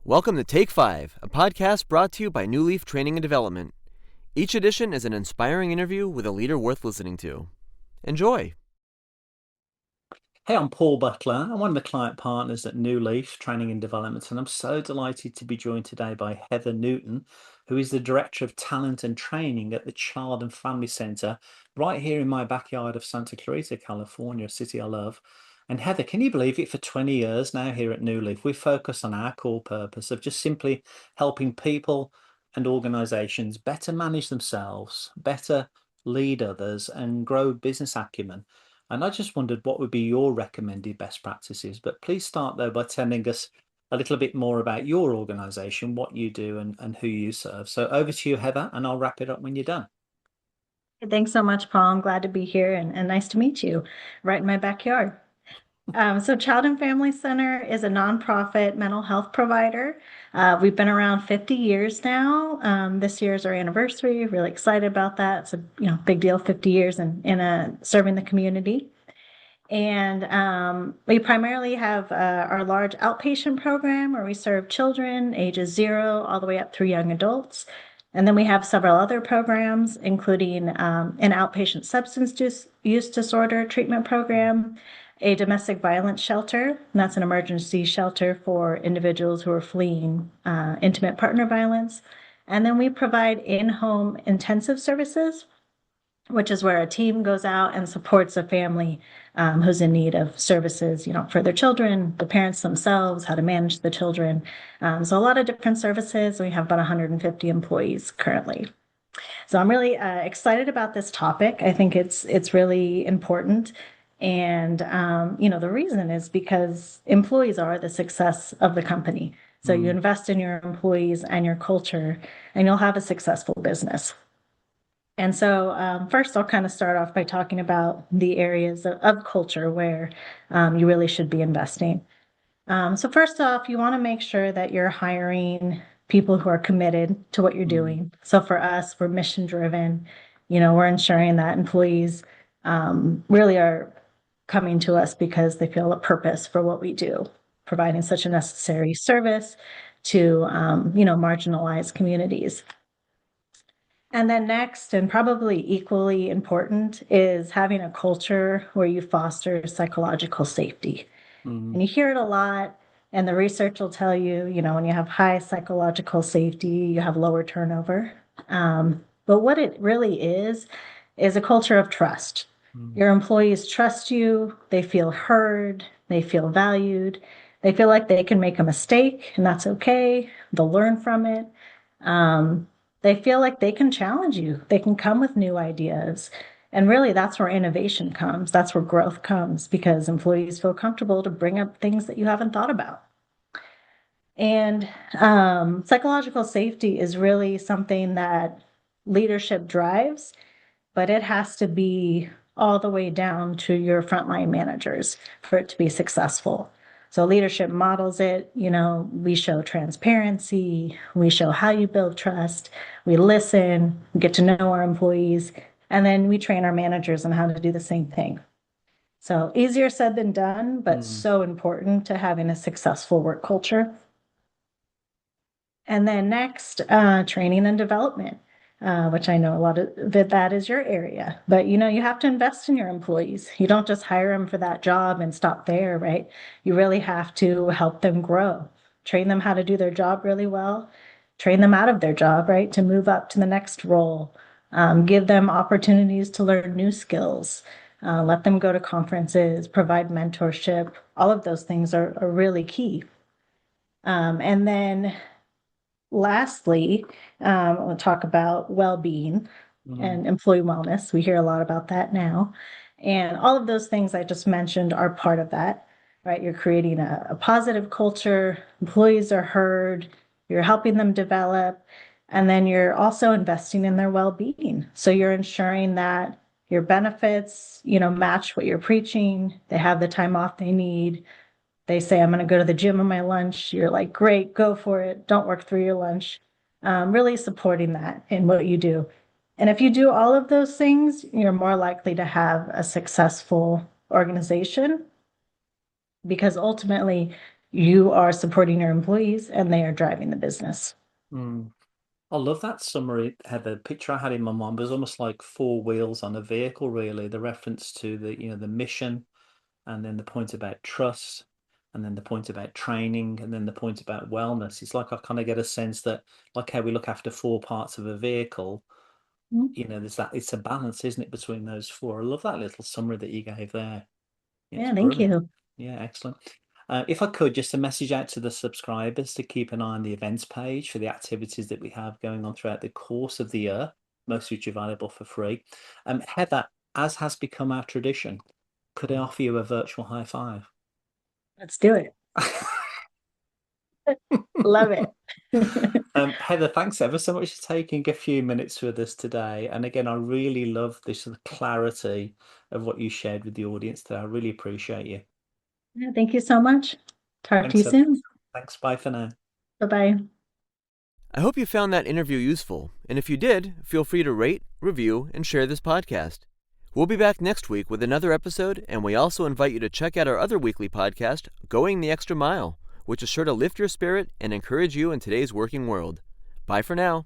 Welcome to Take 5, a podcast brought to you by Newleaf Training and Development. Each edition is an inspiring interview with a leader worth listening to. Enjoy! Hey, I'm Paul Butler. I'm one of the client partners at Newleaf Training and Development, and I'm so delighted to be joined today by Heather Newton, who is the Director of Talent and Training at the Child and Family Center right here in my backyard of Santa Clarita, California, a city I love. And Heather, can you believe it? For 20 years now here at Newleaf, we focus on our core purpose of just simply helping people and organizations better manage themselves, better lead others, and grow business acumen. And I just wondered what would be your recommended best practices. But please start though by telling us a little bit more about your organization, what you do and who you serve. So over to you, Heather, and I'll wrap it up when you're done. Thanks so much, Paul. I'm glad to be here and nice to meet you right in my backyard. So Child and Family Center is a nonprofit mental health provider. We've been around 50 years now. This year is our anniversary. Really excited about that. It's a big deal, 50 years in serving the community. And we primarily have our large outpatient program where we serve children ages 0 all the way up through young adults. And then we have several other programs, including an outpatient substance use disorder treatment program, a domestic violence shelter, and that's an emergency shelter for individuals who are fleeing intimate partner violence. And then we provide in-home intensive services, which is where a team goes out and supports a family who's in need of services, for their children, the parents themselves, how to manage the children. So a lot of different services. We have about 150 employees currently. So I'm really excited about this topic. I think it's really important. And, the reason is because employees are the success of the company. So you invest in your employees and your culture, and you'll have a successful business. And so first, I'll kind of start off by talking about the areas of culture where you really should be investing. So first off, you want to make sure that you're hiring people who are committed to what you're doing. So for us, we're mission driven. We're ensuring that employees really are coming to us because they feel a purpose for what we do, providing such a necessary service to, marginalized communities. And then next, and probably equally important, is having a culture where you foster psychological safety. And you hear it a lot, and the research will tell you, when you have high psychological safety, you have lower turnover. But what it really is a culture of trust. Your employees trust you, they feel heard, they feel valued, they feel like they can make a mistake and that's okay, they'll learn from it. They feel like they can challenge you, they can come with new ideas. And really that's where innovation comes, that's where growth comes, because employees feel comfortable to bring up things that you haven't thought about. And psychological safety is really something that leadership drives, but it has to be all the way down to your frontline managers for it to be successful. So leadership models it, we show transparency, we show how you build trust, we listen, we get to know our employees, and then we train our managers on how to do the same thing. So easier said than done, but so important to having a successful work culture. And then next, training and development. Which I know a lot of that is your area, but you have to invest in your employees. You don't just hire them for that job and stop there, right? You really have to help them grow, train them how to do their job really well, train them out of their job, right? To move up to the next role, give them opportunities to learn new skills, let them go to conferences, provide mentorship. All of those things are really key. And then lastly, we'll talk about well-being and employee wellness. We hear a lot about that now. And all of those things I just mentioned are part of that, right? You're creating a positive culture, employees are heard, you're helping them develop, and then you're also investing in their well-being. So you're ensuring that your benefits, match what you're preaching, they have the time off they need. They say, I'm going to go to the gym on my lunch. You're like, great, go for it. Don't work through your lunch. Really supporting that in what you do. And if you do all of those things, you're more likely to have a successful organization because ultimately you are supporting your employees and they are driving the business. Mm. I love that summary, Heather. The picture I had in my mind was almost like four wheels on a vehicle, really. The reference to the mission, and then the point about trust, and then the point about training, and then the point about wellness. It's like I kind of get a sense that, like how we look after four parts of a vehicle, there's that, it's a balance, isn't it, between those four? I love that little summary that you gave there. It's Yeah, thank brilliant. you. Yeah, excellent. If I could, just a message out to the subscribers to keep an eye on the events page for the activities that we have going on throughout the course of the year, most of which are available for free. Heather, as has become our tradition, could I offer you a virtual high five? Let's do it. Love it. Heather, thanks ever so much for taking a few minutes with us today. And again, I really love this sort of clarity of what you shared with the audience today. I really appreciate you. Yeah, thank you so much. Talk to you soon. Thanks. Bye for now. Bye-bye. I hope you found that interview useful, and if you did, feel free to rate, review, and share this podcast. We'll be back next week with another episode, and we also invite you to check out our other weekly podcast, Going the Extra Mile, which is sure to lift your spirit and encourage you in today's working world. Bye for now.